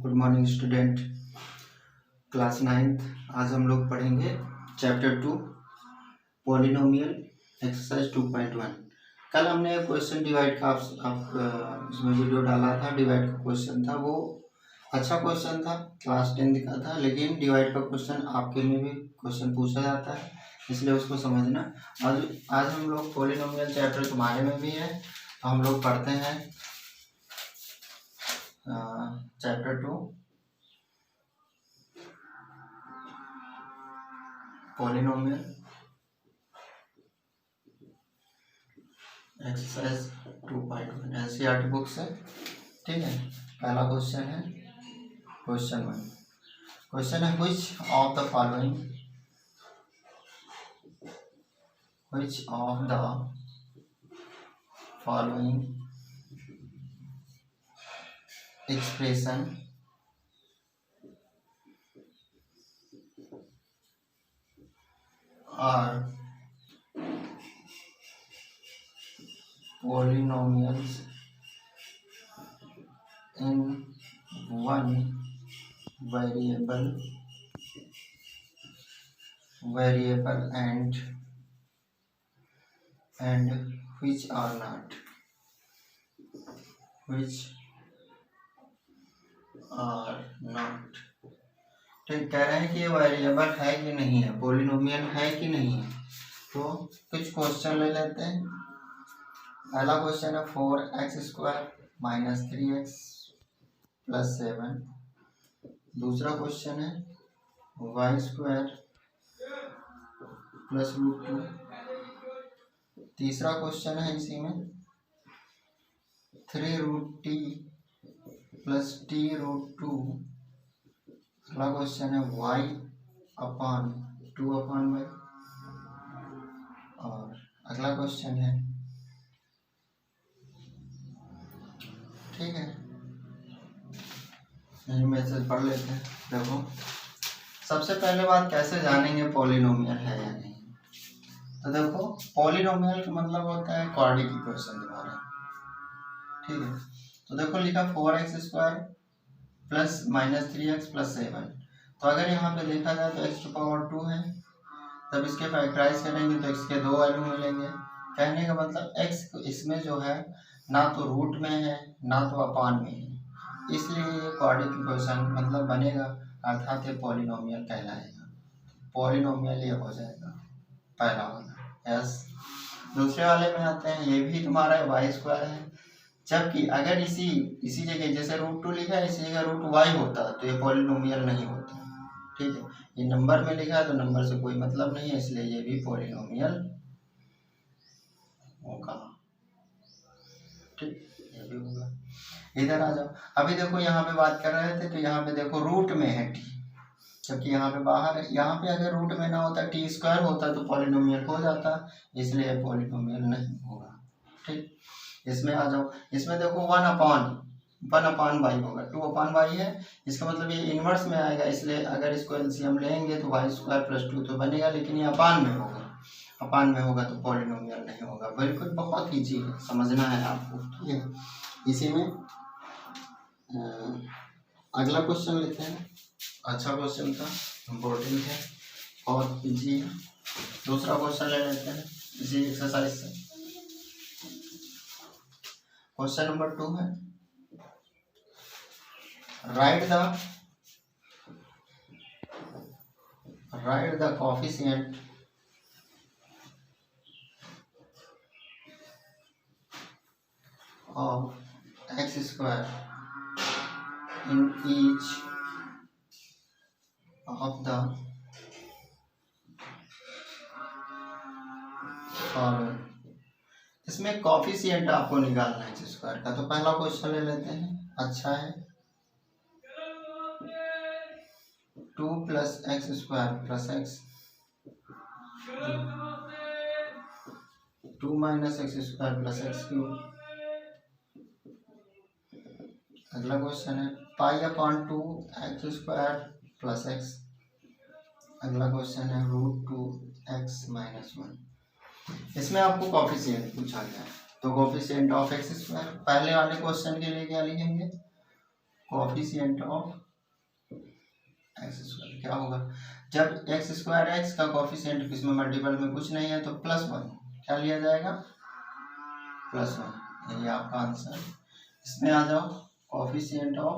Good morning student, class 9th। आज हम लोग पढ़ेंगे चैप्टर 2 पॉलिनोमियल एक्सरसाइज 2.1। कल हमने क्वेश्चन डिवाइड का इसमें वीडियो डाला था। डिवाइड का क्वेश्चन था, वो अच्छा क्वेश्चन था, क्लास 10 का था। लेकिन डिवाइड का क्वेश्चन आपके में भी क्वेश्चन पूछा जाता है, इसलिए उसको समझना। आज हम लोग पॉलिनोमियल चैप्टर तुम्हारे में भी है, तो हम लोग पढ़ते हैं chapter 2 polynomial exercise 2.1 NCERT book से। ठीक है, पहला क्वेश्चन है क्वेश्चन 1। क्वेश्चन है which of the following expression are polynomials in one variable and which are not ठीक, कह रहे हैं कि ये वेरिएबल है कि नहीं है, पॉलिनोमियल है कि नहीं है। तो कुछ क्वेश्चन ले लेते हैं। पहला क्वेश्चन है 4x² - 3x + 7। दूसरा क्वेश्चन है y² + √2। तीसरा क्वेश्चन है इसी में 3√t + t√2। अगला क्वेश्चन है y/2/y। और अगला क्वेश्चन है, ठीक है, मैसेज पढ़ लेते हैं। देखो, सबसे पहले बात कैसे जानेंगे पॉलिनोमियल है या नहीं। तो देखो, पॉलिनोमियल का मतलब होता है क्वाड्रेटिक इक्वेशन द्वारा। ठीक है, तो देखो लिखा 4x² + -3x + 7। तो अगर यहाँ पे देखा जाए तो x⁴ है, तब इसके फैक्टराइज करेंगे तो x के 2 वैल्यू मिलेंगे। कहने का मतलब x इसमें जो है ना तो रूट में है ना तो अपान में है, इसलिए ये क्वाड्रेटिक इक्वेशन मतलब बनेगा, अर्थात ये पॉलिनोमियल कहलाएगा। पॉलिनोमियल ये हो जाएगा पहला वाला। यस, दूसरे वाले में आते हैं। ये भी तुम्हारा y² है, जबकि अगर इसी जगह जैसे √2 लिखा है, इसी जगह √y होता तो ये पॉलिनोमियल नहीं होता। ठीक है, ये नंबर में लिखा है तो नंबर से कोई मतलब नहीं है, इसलिए ये भी पॉलिनोमियल होगा। ठीक, ये भी होगा। इधर आ जाओ। अभी देखो यहाँ पे बात कर रहे थे, तो यहाँ पे देखो रूट में है t, जबकि यहाँ पे बाहर है। यहाँ पे अगर रूट में ना होता, t² होता तो पॉलिनोमियल हो जाता, इसलिए पॉलिनोमियल नहीं होगा। ठीक, इसमें आ जाओ। इसमें देखो 1/y होगा, 2/y है, इसका मतलब ये इनवर्स में आएगा, इसलिए अगर इसको एलसीएम लेंगे तो y² + 2 तो बनेगा, लेकिन ये अपान में होगा तो पॉलिनोमियल नहीं होगा। बिल्कुल बहुत ईजी है, समझना है आपको। ठीक है, इसी में अगला क्वेश्चन लेते हैं। अच्छा क्वेश्चन था, इम्पोर्टेंट है, बहुत ईजी है। दूसरा क्वेश्चन ले लेते हैं इसी एक्सरसाइज से। क्वेश्चन नंबर 2 है right the coefficient of x² in each of the following। इसमें कोएफिशिएंट आपको निकालना है x² का। तो पहला क्वेश्चन ले लेते हैं, अच्छा है। 2 + x² + x 2 - x² + x³। अगला क्वेश्चन है π/2 x² + x। अगला क्वेश्चन है √2x - 1। इसमें आपको कोएफिशिएंट पूछा गया है, तो कोएफिशिएंट ऑफ x²। पहले वाले क्वेश्चन के लिए क्या लिखेंगे, कोफिशिएंट ऑफ एक्स स्क्वायर क्या होगा, जब एक्स स्क्वायर एक्स का कोफिशिएंट किसमें मल्टीपल में कुछ नहीं है तो +1 क्या लिया जाएगा, +1, यही आपका आंसर। इसमें आ जाओ कोफिशिएंट ऑफ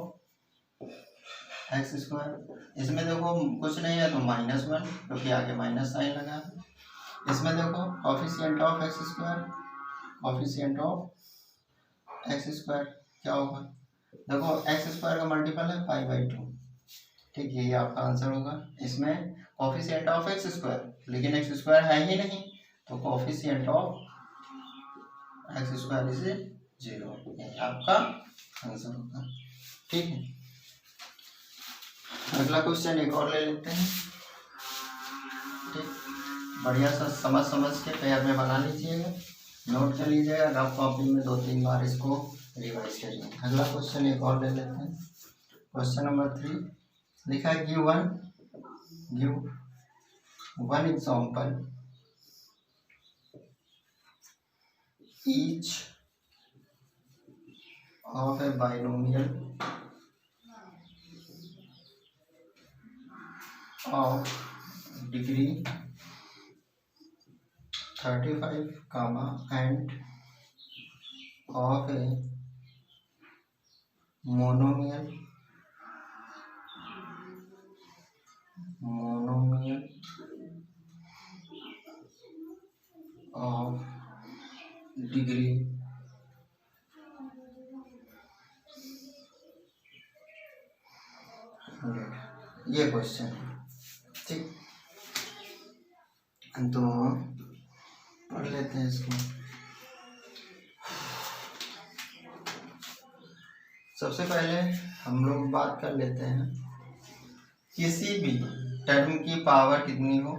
एक्स स्क्वायर, इसमें देखो कुछ नहीं है तो -1 क्योंकि आगे माइनस साइन लगा। इसमें देखो coefficient of x square, coefficient of x square क्या होगा, देखो एक्स स्क्वायर का मल्टीपल है π/2, ठीक है, ये आपका आंसर होगा। इसमें कोफिशिएंट ऑफ एक्स स्क्वायर, लेकिन एक्स स्क्वायर है ही नहीं तो coefficient of x square is 0, ये आपका आंसर होगा, ठीक है। अगला क्वेश्चन एक और ले लेते हैं, ठीक, बढ़िया सा समझ के पेयर में बना लीजिएगा, नोट कर लीजिएगा, आप कॉपी में 2-3 बार इसको रिवाइज करिए। अगला क्वेश्चन एक और ले लेते हैं, क्वेश्चन नंबर 3 लिखा है give one example each of A binomial of degree 35, and of a monomial of degree 100, ये क्वेश्चन है, ठीक, तो पढ़ लेते हैं इसको। सबसे पहले हम लोग बात कर लेते हैं, किसी भी टर्म की पावर कितनी हो,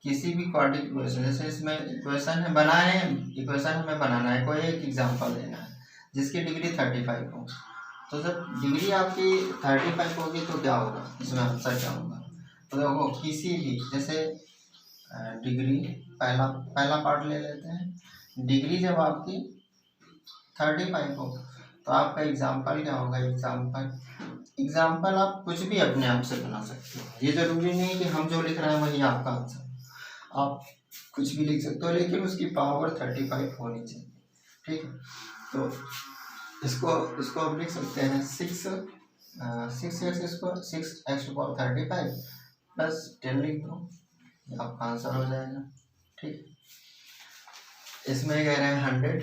किसी भी क्वाड्रेटिक इक्वेशन, जैसे इसमें इक्वेशन है बनाए हैं, इक्वेशन हमें बनाना है, कोई एक एग्जांपल लेना है जिसकी डिग्री 35 हो, तो जब डिग्री आपकी 35 होगी तो क्या होगा, इसमें आंसर क्या होगा, तो देखो किसी भी, जैसे डिग्री पहला पार्ट ले लेते हैं, डिग्री जब आपकी 35 हो तो आपका एग्जाम्पल क्या होगा, एग्जाम्पल आप कुछ भी अपने आप से बना सकते हो, ये जरूरी नहीं कि हम जो लिख रहे हैं वही आपका आंसर, आप कुछ भी लिख सकते हो लेकिन उसकी पावर 35 होनी चाहिए, ठीक है। तो इसको आप लिख सकते हैं 6x² 35 + 10 लिख दो, आपका आंसर हो जाएगा, ठीक। इसमें कह रहे हैं 100,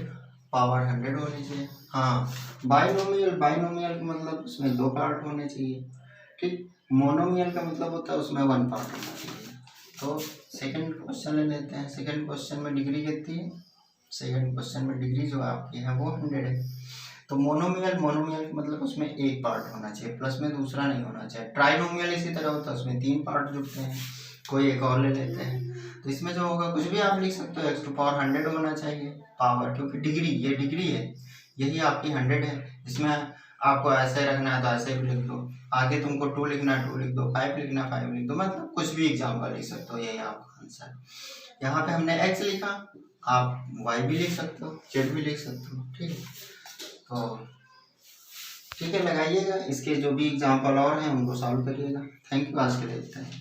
पावर 100 होनी चाहिए। हाँ, बाइनोमियल का मतलब उसमें 2 पार्ट होने चाहिए, ठीक। मोनोमियल का मतलब होता है उसमें 1 पार्ट होना चाहिए। तो सेकंड क्वेश्चन ले लेते हैं, सेकंड क्वेश्चन में डिग्री कितनी है, सेकंड क्वेश्चन में डिग्री जो आपकी है वो 100 है। तो मोनोमियल मतलब उसमें 1 पार्ट होना चाहिए, प्लस में दूसरा नहीं होना चाहिए। ट्राइनोमियल इसी तरह होता है, उसमें 3 पार्ट जुड़ते हैं। कोई एक और ले लेते हैं, तो इसमें जो होगा कुछ भी आप लिख सकते हो, x⁴ होना चाहिए पावर, क्योंकि ये डिग्री है, यही आपकी 100 है। इसमें आपको ऐसे रखना है तो ऐसे भी लिख दो, आगे तुमको 2 लिखना है 2 लिख दो, 5 लिखना है 5 लिख दो, मतलब कुछ भी एग्जाम्पल लिख सकते हो, यही आपका आंसर। यहाँ पे हमने x लिखा, आप y भी लिख सकते हो, z भी लिख सकते हो, ठीक है। तो ठीक है, लगाइएगा, इसके जो भी एग्जाम्पल और हैं उनको सॉल्व करिएगा। थैंक यू, आज के लिए इतना ही।